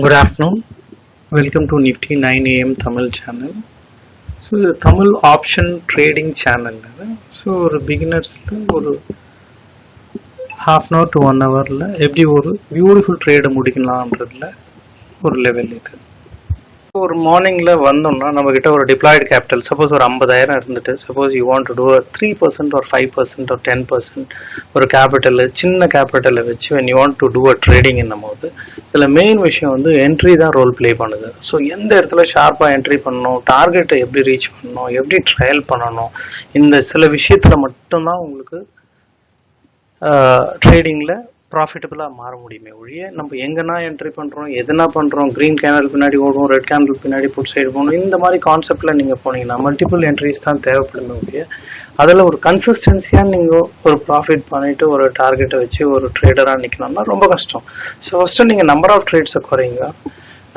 Good afternoon. Welcome to Nifty 9 AM Tamil channel. So the Tamil option trading channel. So ஒரு beginnersல ஒரு half an hour to 1 hourல எப்படி ஒரு beautiful trade முடிக்கலாம்ன்றதுல ஒரு level இது. ஒரு மார்னிங்ல வந்தோம்னா நம்ம கிட்ட ஒரு டிப்ளாய்டு கேபிட்டல் சப்போஸ் ஒரு 50,000 இருந்துட்டு suppose you want to do 3% or 5% or 10% ஒரு கேபிட்டல் சின்ன கேபிட்டலை வச்சு when you want to do a trading என்னும் போது இதில் மெயின் விஷயம் வந்து என்ட்ரி தான் ரோல் ப்ளே பண்ணுது. ஸோ எந்த இடத்துல ஷார்ப்பாக என்ட்ரி பண்ணணும், டார்கெட்டை எப்படி ரீச் பண்ணணும், எப்படி ட்ரையல் பண்ணணும், இந்த சில விஷயத்தில் மட்டும்தான் உங்களுக்கு ட்ரேடிங்கில் ப்ராஃபிட்டபுளாக மாற முடியுமே ஒழிய நம்ம எங்கன்னா என்ட்ரி பண்ணுறோம், எதுனா பண்ணுறோம், க்ரீன் கேண்டில் பின்னாடி ஓடுவோம், ரெட் கேண்டில் பின்னாடி புட் சைடு போகணும், இந்த மாதிரி கான்செப்டில் நீங்கள் போனீங்கன்னா மல்டிபிள் என்ட்ரிஸ் தான் தேவைப்படுமே ஒழிய அதில் ஒரு கன்சிஸ்டன்சியாக நீங்கள் ஒரு ப்ராஃபிட் பண்ணிவிட்டு ஒரு டார்கெட்டை வச்சு ஒரு ட்ரேடராக நிற்கணும்னா ரொம்ப கஷ்டம். ஸோ ஃபஸ்ட்டு நீங்கள் நம்பர் ஆஃப் ட்ரேட்ஸை குறைங்க.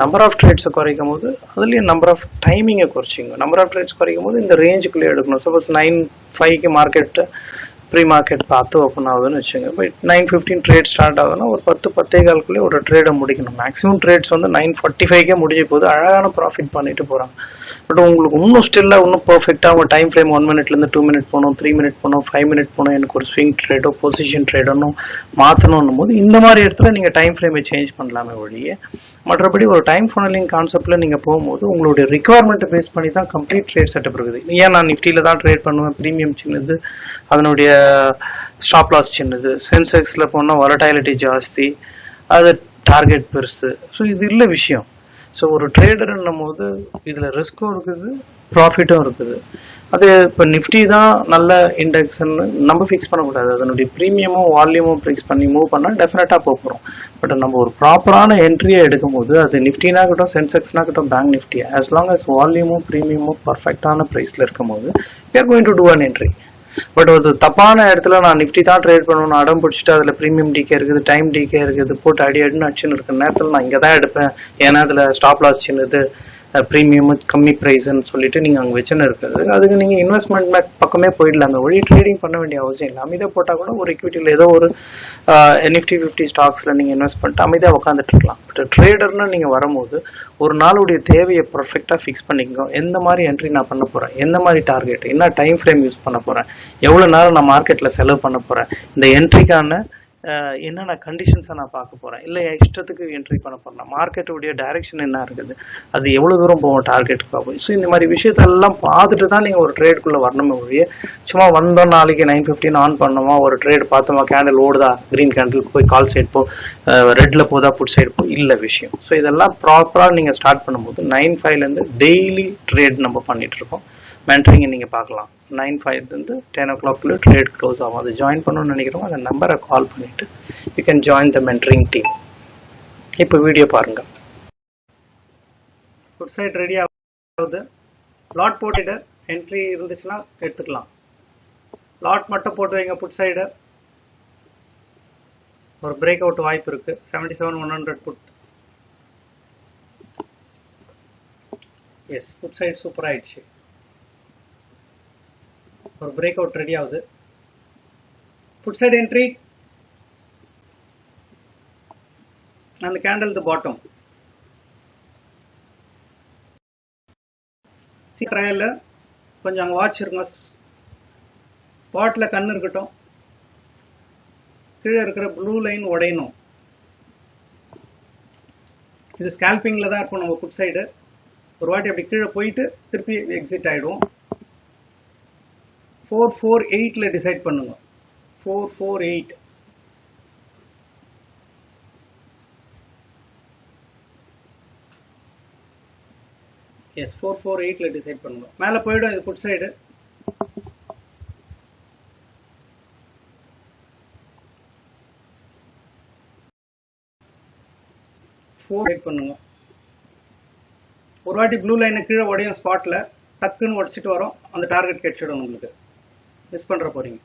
நம்பர் ஆஃப் ட்ரேட்ஸை குறைக்கும் போது அதுலேயும் நம்பர் ஆஃப் டைமிங்கை குறைச்சிங்க. நம்பர் ஆஃப் ட்ரேட்ஸ் குறைக்கும் போது இந்த ரேஞ்சுக்குள்ளேயே எடுக்கணும். சப்போஸ் 9:05 மார்க்கெட்டு ப்ரீ மார்க்கெட் பார்த்து ஓப்பன் ஆகுதுன்னு வச்சுங்க. இப்போ 9:15 ட்ரேட் ஸ்டார்ட் ஆகுதுன்னா ஒரு 10-10:15 ஒரு ட்ரேடை முடிக்கணும். மேக்ஸிமம் ட்ரேட்ஸ் வந்து 9:45 முடிஞ்ச போது அழகான ப்ராஃபிட் பண்ணிட்டு போகிறாங்க. பட் உங்களுக்கு இன்னும் ஸ்டில்லாக இன்னும் பர்ஃபெக்டாக உங்கள் டைம் ஃப்ரேம் 1 மினிட்லேருந்து 2 மினிட் போகணும், 3 மினிட் போகணும், 5 மினிட் போகணும், எனக்கு ஒரு ஸ்விங் ட்ரேடோ பொசிஷன் ட்ரேடோ மாற்றணும் போது இந்த மாதிரி இடத்துல நீங்கள் டைம் ஃப்ரேமை சேஞ்ச் பண்ணலாமே ஒழிய மற்றபடி ஒரு டைம் ஃபனலிங் கான்செப்டில் நீங்கள் போகும்போது உங்களுடைய ரிக்குவயர்மெண்ட்டை பேஸ் பண்ணி தான் கம்ப்ளீட் ட்ரேட் செட்டப் இருக்குது. ஏன் நான் நிஃப்டியில் தான் ட்ரேட் பண்ணுவேன், ப்ரீமியம் சின்னது, அதனுடைய ஸ்டாப் லாஸ் சின்னது, சென்செக்ஸில் போனால் வாலடைலிட்டி ஜாஸ்தி, அது டார்கெட் பெருசு. ஸோ இது இல்லை விஷயம். ஸோ ஒரு ட்ரேடர்ன்னும் போது இதில் ரிஸ்க்கும் இருக்குது, ப்ராஃபிட்டும் இருக்குது. அது இப்போ நிஃப்டி தான் நல்ல இண்டெக்ஸ்ன்னு நம்ம ஃபிக்ஸ் பண்ணக்கூடாது. அதனுடைய ப்ரீமியமும் வால்யூமும் ஃபிக்ஸ் பண்ணி மூவ் பண்ணால் டெஃபினட்டாக போகிறோம். பட் நம்ம ஒரு ப்ராப்பரான என்ட்ரியை எடுக்கும் போது அது நிஃப்டினாகட்டும் சென்செக்ஸ்னாகட்டும் bank Nifty as long as வால்யூமும் ப்ரீமியமும் பர்ஃபெக்டான ப்ரைஸில் இருக்கும் போது we are going to do an entry. But ஒரு தப்பான இடத்துல நான் நிஃப்டி தான் ட்ரேட் பண்ணணும் அடம் பிடிச்சிட்டு அதில் ப்ரீமியம் டிகே இருக்குது, டைம் டிகே இருக்குது, போட்டு அடின்னு அடிச்சுன்னு இருக்கிற நேரத்தில் நான் இங்கே தான் எடுப்பேன் ஏன்னா அதில் ஸ்டாப் லாஸ் சின்னது, ப்ரீமியம் கம்மி ப்ரைஸ்ன்னு சொல்லிட்டு நீங்கள் அங்கே வச்சுன்னு இருக்குது. அதுக்கு நீங்கள் இன்வெஸ்ட்மெண்ட் பக்கமே போயிடலாமே ஒழிய ட்ரேடிங் பண்ண வேண்டிய அவசியம் இல்லை. அமைதியாக போட்டால் கூட ஒரு ஈக்விட்டியில் ஏதோ ஒரு நிஃப்டி 50 ஸ்டாக்ஸில் நீங்கள் இன்வெஸ்ட் பண்ணிட்டு அமைதியாக உட்காந்துட்டு இருக்கலாம். பட் ட்ரேடர்னு நீங்கள் வரும்போது ஒரு நாளுடைய தேவையை பர்ஃபெக்டாக ஃபிக்ஸ் பண்ணிக்கோ. எந்த மாதிரி என்ட்ரி நான் பண்ண போகிறேன், எந்த மாதிரி டார்கெட், என்ன டைம் ஃப்ரேம் யூஸ் பண்ண போகிறேன், எவ்வளோ நேரம் நான் மார்க்கெட்டில் செலவு பண்ண போகிறேன், இந்த என்ட்ரிக்கான என்னென்ன கண்டிஷன்ஸை நான் பார்க்க போகிறேன், இல்லை இஷ்டத்துக்கு என்ட்ரி பண்ண போகிறேன், மார்க்கெட்டுடைய டைரக்ஷன் என்ன இருக்குது, அது எவ்வளோ தூரம் போகும் டார்கெட்டுக்கு பார்ப்போம். ஸோ இந்த மாதிரி விஷயத்தெல்லாம் பார்த்துட்டு தான் நீங்கள் ஒரு ட்ரேடுக்குள்ளே வரணுமே ஒழிய சும்மா வந்தோம் நாளைக்கு 9:15 ஆன் பண்ணோமா ஒரு ட்ரேட் பார்த்தோமா கேண்டில் ஓடுதா க்ரீன் கேண்டில் போய் கால் சைடு போ, ரெட்டில் போதா புட் சைடு போ, இல்லை விஷயம். ஸோ இதெல்லாம் ப்ராப்பராக நீங்கள் ஸ்டார்ட் பண்ணும்போது 9:05 டெய்லி ட்ரேட் நம்ம பண்ணிட்டு இருக்கோம். மென்டரிங்கை நீங்கள் பார்க்கலாம். 9:05 10 o'clock ட்ரேட் க்ளோஸ் ஆகும். அதை ஜாயின் பண்ணணும்னு நினைக்கிறோம், அந்த நம்பரை கால் பண்ணிவிட்டு you can join the mentoring team. இப்போ வீடியோ பாருங்கள். குட் சைட் ரெடி ஆகுது. லாட் போட்டுட்டு என்ட்ரி இருந்துச்சுன்னா எடுத்துக்கலாம். லாட் மட்டும் போட்டு வைங்க. புட் சைடு ஒரு பிரேக் அவுட் வாய்ப்பு இருக்கு. 77,100 put. Yes, put side super ஆயிடுச்சு. ஒரு பிரேக் அவுட் ரெடி ஆகுது. புட் சைடு என்ட்ரி அந்த கேண்டில் தி பாட்டம். ட்ரையல்ல கொஞ்சம் அங்கே வாட்ச் இருக்குங்க. ஸ்பாட்ல கண்ணு இருக்கட்டும். கீழே இருக்கிற ப்ளூ லைன் உடையணும். இது ஸ்கேல்பிங்ல தான் இருக்கும் நம்ம புட் சைடு. ஒரு வாட்டி அப்படி கீழே போயிட்டு திருப்பி எக்ஸிட் ஆயிடுவோம். 448 டிசைட் பண்ணுங்க. 448 எஸ் 448 டிசைட் பண்ணுங்க. மேலே போயிடும் இது புட் சைடு. பண்ணுங்க. ஒரு வாட்டி ப்ளூ லைனை கீழே உடையும். ஸ்பாட்ல டக்குன்னு உடைச்சிட்டு வரோம். அந்த டார்கெட் கிடைச்சிடும் உங்களுக்கு. மிஸ் பண்ற போறீங்க.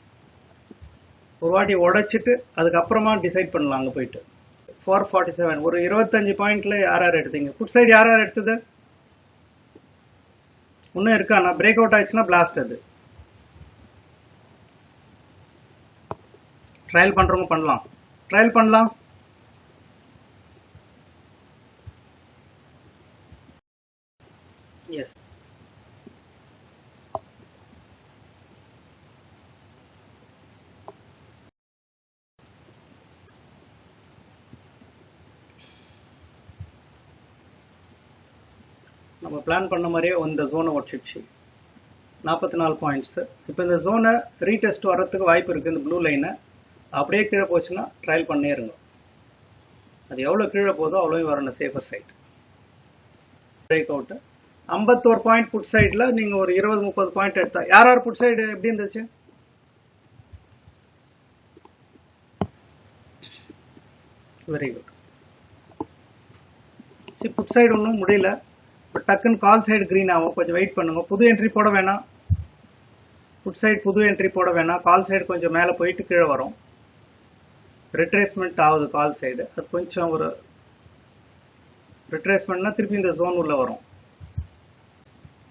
ஒரு வாட்டி உடைச்சிட்டு அதுக்கப்புறமா டிசைட் பண்ணலாம். அங்கே போயிட்டு 447 ஒரு 25 பாயிண்ட்ல யார் எடுத்தீங்க? புட் சைடு யார் எடுத்தது? இன்னும் இருக்கா? நான் பிரேக் அவுட் ஆயிடுச்சுன்னா பிளாஸ்ட். அது ட்ரையல் பண்றவங்க பண்ணலாம். ட்ரையல் பண்ணலாம். நம்ம பிளான் பண்ண மாதிரியே இந்த ஜோனை உடச்சிடுச்சு 44 பாயிண்ட்ஸ். இப்போ இந்த ஜோனை ரீடெஸ்ட் வர்றதுக்கு வாய்ப்பு இருக்குது. இந்த ப்ளூ லைனை அப்படியே கீழே போச்சுன்னா ட்ரையல் பண்ணே இருங்க. அது எவ்வளோ கீழே போதோ அவ்வளோ வரணும் safer side. Break out 51 point put சைடில் நீங்கள் ஒரு 20-30 பாயிண்ட் எடுத்தா யார் புட் சைடு எப்படி இருந்துச்சு? Very good. புட் சைடு ஒன்றும் முடியல. இப்போ டக்குன்னு கால் சைடு க்ரீன் ஆகும். கொஞ்சம் வெயிட் பண்ணுங்க. புது என்ட்ரி போட வேணாம். புட் சைடு புது என்ட்ரி போட வேணாம். கால் சைடு கொஞ்சம் மேலே போயிட்டு கீழே வரும். ரிட்ரேஸ்மெண்ட் ஆகுது கால் சைடு. அது கொஞ்சம் ஒரு ரிட்ரேஸ்மெண்ட்னா திருப்பி இந்த ஜோன் உள்ள வரும்.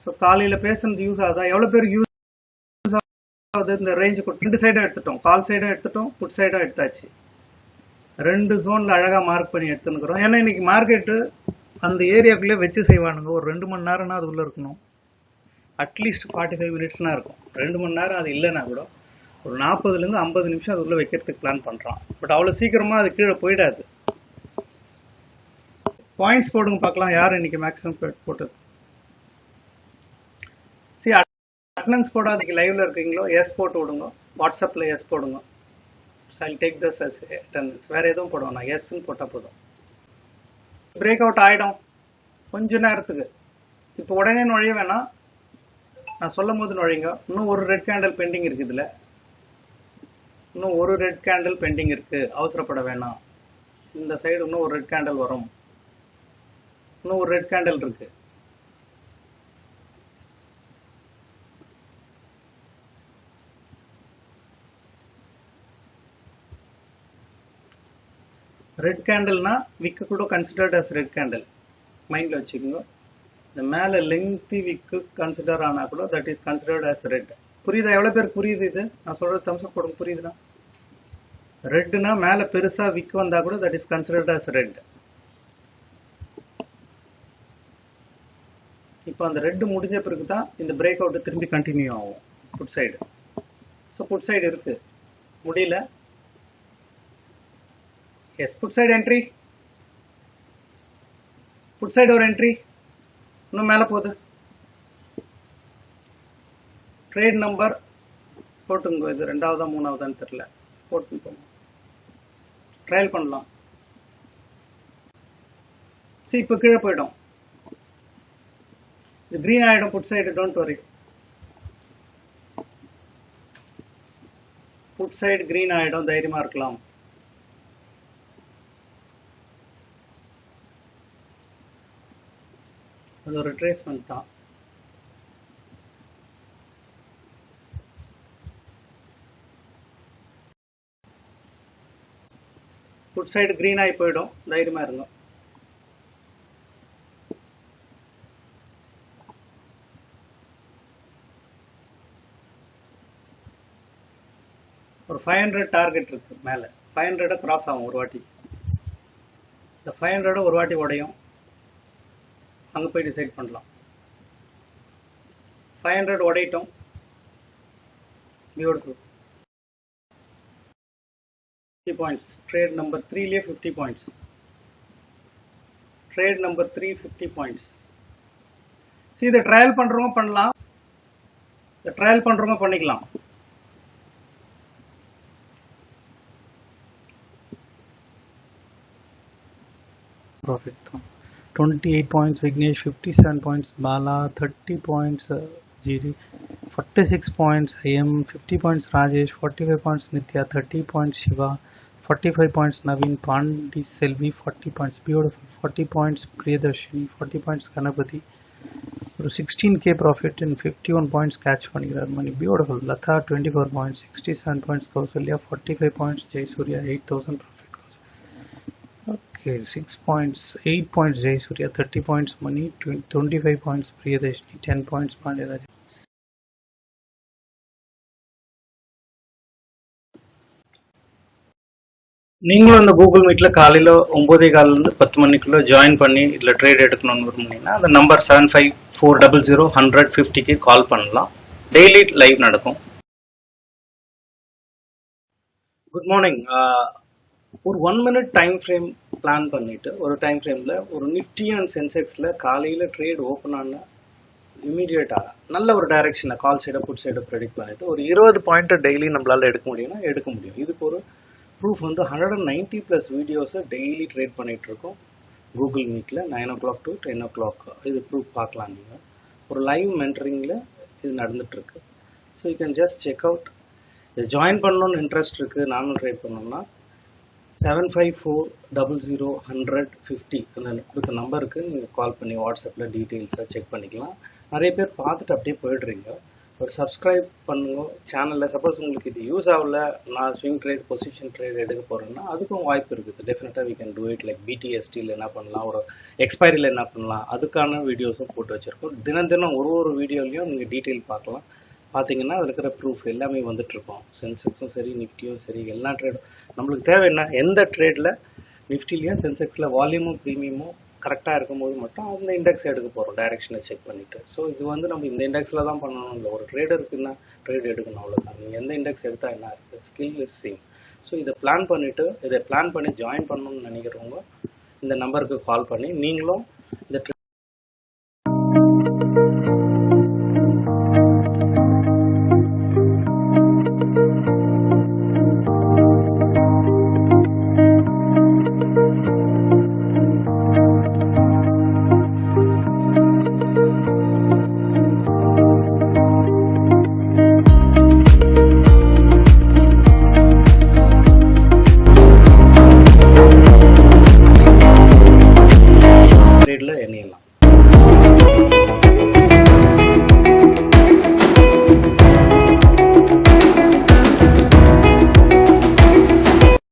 ஸோ காலையில் பேசுனது யூஸ் ஆகுதா? எவ்வளோ பேருக்கு யூஸ் ஆகுது? இந்த ரேஞ்சு 2 சைடும் எடுத்துட்டோம். கால் சைடும் எடுத்துட்டோம், புட் சைடும் எடுத்தாச்சு. 2 ஜோனில் அழகாக மார்க் பண்ணி எடுத்துன்னுக்குறோம். ஏன்னா இன்னைக்கு மார்க்கெட்டு அந்த ஏரியாக்குள்ளே வச்சு செய்வானுங்க. ஒரு 2 மணி நேரம்னா அது உள்ளே இருக்கணும். அட்லீஸ்ட் 45 மினிட்ஸ்னா இருக்கும். 2 மணி நேரம் அது இல்லைன்னா கூட ஒரு 40லேருந்து 50 நிமிஷம் அது உள்ளே வைக்கிறதுக்கு பிளான் பண்ணுறான். பட் அவ்வளோ சீக்கிரமாக அது கீழே போயிடாது. பாயிண்ட்ஸ் போடுங்க பார்க்கலாம் யார் இன்னைக்கு மேக்ஸிமம் போட்டது. அட்டனன்ஸ் போடாதீங்க. லைவ்ல இருக்கீங்களோ எஸ் போட்டு விடுங்க. வாட்ஸ்அப்பில் எஸ் போடுங்க. I'll take this as attendance. வேற எதுவும் போடுவோம். நான் எஸ்ன்னு போட்டால் போதும். பிரேக் அவுட் ஆகிடும் கொஞ்ச நேரத்துக்கு. இப்போ உடனே நுழைய வேணாம். நான் சொல்லும் போது நுழைங்க. இன்னும் ஒரு ரெட் கேண்டில் பெண்டிங் இருக்குது. இதில் இன்னும் ஒரு ரெட் கேண்டில் பெண்டிங் இருக்கு. அவசரப்பட வேணாம். இந்த சைடு இன்னும் ஒரு ரெட் கேண்டில் வரும். இன்னும் ஒரு ரெட் கேண்டில் இருக்கு. ரெட் கேண்டில்னா விக்கு கூட கன்சிடர்ட் அஸ் ரெட் கேண்டில். மைண்டில் வச்சுக்கோங்க. இந்த மேலே லெங்தி விக்கு கன்சிடர் ஆனால் கூட that is considered as red. புரியுதா? எவ்வளோ பேருக்கு புரியுது இது? நான் சொல்கிறது தம்ஸ்அப் போடுங்க. புரியுதுண்ணா? ரெட்னா மேலே பெருசாக விக்கு வந்தால் கூட that is considered as red. இப்போ அந்த ரெட் முடிஞ்ச பிறகு தான் இந்த பிரேக் அவுட்டு திரும்பி கண்டினியூ ஆகும் put side. So put side இருக்கு. முடியல. Yes put side entry. Put side ஒரு என்ட்ரி. இன்னும் மேலே போகுது. ட்ரேட் நம்பர் போட்டுங்க. இது 2வதா 3வதான்னு தெரியல. போட்டு போங்க. ட்ரையல் பண்ணலாம். சரி இப்போ கீழே போயிடும். இது கிரீன் ஆகிடும் put side. Don't worry. Put side green ஆகிடும். தைரியமாக இருக்கலாம். அது ஒரு ரிட்ரேஸ்மெண்ட் தான். புட் சைடு கிரீன் ஆகி போயிடும். தைரியமா இருங்க. ஒரு 500 டார்கெட் இருக்கு மேல. 500 கிராஸ் ஆகும் ஒரு வாட்டி. இந்த 500 ஒரு வாட்டி உடையும். அங்கே போய் டிசைட் பண்ணலாம். 500 உடையிட்டோம். பியூட்டிஃபுல். 50 பாயிண்ட்ஸ். ட்ரேட் நம்பர் 3லேயே 50 பாயிண்ட்ஸ். Trade number 3 50 points. சரி இதை ட்ரையல் பண்ணுறவங்க பண்ணலாம். இதை ட்ரையல் பண்ணுறவங்க பண்ணிக்கலாம். ப்ராஃபிட் தான். 28 points Vignesh, 57 points Bala, 30 points GD, 46 points IM, 50 points Rajesh, 45 points Nitya, 30 points Shiva, 45 points Naveen, Pandi Selvi, 40 points beautiful, 40 points Priyadarshini, 40 points Ganapati, 16k profit in 51 points catch பண்ணிக்கிறார் money beautiful. Latha 24 points, 67 points Kausalya, 45 points Jay Surya, 8000 profit. Okay, 6 points, 8 points Jay Surya, 30 points money, 25 points Priyadarshini, 10 points Pandya. நீங்களும் அந்த Google மீட்ல காலையில் 9:15 10 மணிக்குள்ள join பண்ணி இதில் trade எடுக்கணும்னு விரும்புனீங்கன்னா அந்த நம்பர் 7540010050க்கு கால் பண்ணலாம். டெய்லி லைவ் நடக்கும். Good morning. ஒரு 1 minute டைம் ஃப்ரேம் பிளான் பண்ணிட்டு ஒரு டைம் ஃப்ரேமில் ஒரு நிஃப்டி அண்ட் சென்செக்ஸில் காலையில் ட்ரேட் ஓப்பன் ஆன இமீடியட்டாக நல்ல ஒரு டைரக்ஷனில் கால் சைடை புட் சைடை ப்ரெடிக்ட் பண்ணிட்டு ஒரு 20 பாயிண்ட்டை டெய்லி நம்மளால் எடுக்க முடியும்னா எடுக்க முடியும். இதுக்கு ஒரு ப்ரூஃப் வந்து 190+ வீடியோஸை டெய்லி ட்ரேட் பண்ணிட்டு இருக்கோம் கூகுள் மீட்டில் 9 o'clock to 10 o'clock. இது ப்ரூஃப் பார்க்கலாம். நீங்கள் ஒரு லைவ் மென்டரிங்கில் இது நடந்துட்டுருக்கு. So you can just check out. இது ஜாயின் பண்ணணும்னு இன்ட்ரெஸ்ட் இருக்குது, நானும் ட்ரேட் பண்ணோம்னா 7540010050 அந்த கொடுத்த நம்பருக்கு நீங்கள் கால் பண்ணி வாட்ஸ்அப்பில் டீட்டெயில்ஸாக செக் பண்ணிக்கலாம். நிறைய பேர் பார்த்துட்டு அப்படியே போயிடுறீங்க. ஒரு சப்ஸ்கிரைப் பண்ணுங்க சேனலில். சப்போஸ் உங்களுக்கு இது யூஸ் ஆகல, நான் ஸ்விங் ட்ரேட் பொசிஷன் ட்ரேட் எடுக்க போகிறேன்னா அதுக்கும் வாய்ப்பு இருக்குது. டெஃபினட்டாக we can do it. Like பிடிஎஸ்டியில் என்ன பண்ணலாம், ஒரு எக்ஸ்பைரியில் என்ன பண்ணலாம், அதுக்கான வீடியோஸும் போட்டு வச்சுருக்கோம். தினம் தினம் ஒரு வீடியோலையும் நீங்கள் டீட்டெயில் பார்க்கலாம். பார்த்தீங்கன்னா அதில் இருக்கிற ப்ரூஃப் எல்லாமே வந்துட்டுருக்கோம். சென்செக்ஸும் சரி நிஃப்டியும் சரி எல்லா ட்ரேடும் நம்மளுக்கு தேவை என்ன, எந்த ட்ரேடில் நிஃப்டிலையும் சென்செக்ஸில் வால்யூமும் ப்ரீமியமும் கரெக்டாக இருக்கும்போது மட்டும் அந்த இண்டெக்ஸ் எடுக்க போகிறோம் டைரெக்ஷனை செக் பண்ணிவிட்டு. ஸோ இது வந்து நம்ம இந்த இண்டெக்ஸில் தான் பண்ணணும் இல்லை, ஒரு ட்ரேடருக்குன்னா ட்ரேட் எடுக்கணும் அவ்வளோதான். நீங்கள் எந்த இண்டெக்ஸ் எடுத்தால் என்ன இருக்குது, ஸ்கில் இஸ் சேம். ஸோ இதை பிளான் பண்ணிவிட்டு இதை பிளான் பண்ணி ஜாயின் பண்ணணும்னு நினைக்கிறவங்க இந்த நம்பருக்கு கால் பண்ணி நீங்களும் இந்த